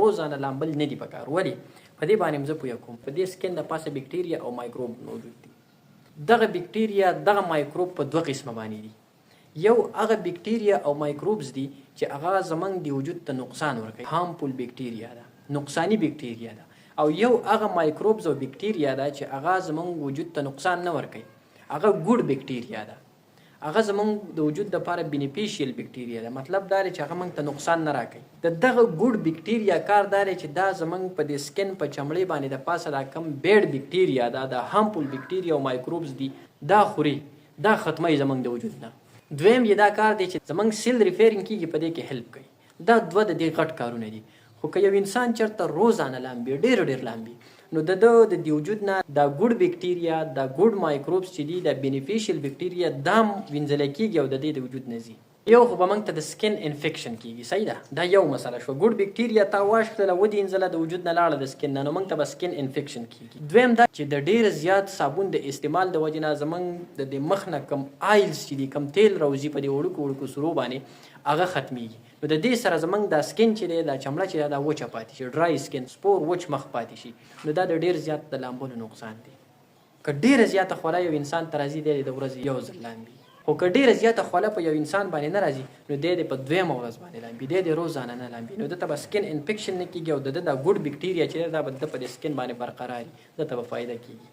روزانه لامبل نه دي پکار. ولې په دې باندې زه پوهه کوم په دې سکن د پاسه بکټریا او مایکروب موجود دي. دغه بکټریا دغه مایکروب په دوه قسمه باندې دي. یو هغه بکټریا او مایکروبز دي چې هغه زمونږ د وجود ته نقصان ورکوي، هارمفول بکټریا ده، نقصانی بکټریا ده. او یو هغه مایکروبز او بکټریا ده چې هغه زمونږ وجود ته نقصان نه ورکوي، هغه ګوډ بکټریا ده. هغه زمونږ د وجود لپاره بینیفیشیل بکټریا ده. مطلب دا دی چې هغه موږ ته نقصان نه راکوي. دغه ګوډ بکټریا کار دا دی چې دا زمونږ په دې سکن په چمړې باندې د پاسه دا کم بیډ بکټریا ده، د هارمفول بکټریا او مایکروبز دي، دا خوري، دا ختموي زمونږ د وجود نه. دویم یې دا کار دی چې زمونږ سیل ریپیرینګ کېږي، په دې کې هیلپ کوي. دا دوه د دې غټ کارونه دي. خو که یو انسان چېرته روزانه لامبي، ډېر لامبي، نو د دې وجود نه دا ګوډ بکټریا، دا ګوډ مایکروبس چې دي، دا بینیفیشیل بکټریا دا وینځلی کېږي او د دې د وجود نه ځي. یو خو به موږ ته د سکن انفیکشن کېږي، صحیح ده، دا یو مسله شوه. ګوډ بکټریا تا واشکله ودینځله د وجود نه لاړه د سکن نه، نو موږ ته به سکن انفیکشن کېږي. دویم دا چې د ډېر زیات صابون د استعمال د وجې نه زموږ د دې مخ نه کم آیلز چې دي، کم تیل راوځي په دې وړوکو سرو باندې، هغه ختمیږي. نو د دې سره زموږ دا سکن چې دی، دا چمړه چې دا وچه پاتې شي، ډرای سکن، سپور وچ مخ پاتې شي. نو دا د ډېر زیات د لامبلو نقصان دی. که ډېره زیاته خوله یو انسان ته راځي، دی د ورځې یو ځل لامبي. خو که ډېره زیاته خوله په یو انسان باندې نه راځي، نو دی په دویمه ورځ باندې لامبي، دی د روزانه نه لامبي. نو ده ته به سکن انفیکشن نه کېږي او د ده دا ګوډ بکټریا چې دی دا به د په دې سکن باندې برقرار وي، ده ته به فایده کېږي.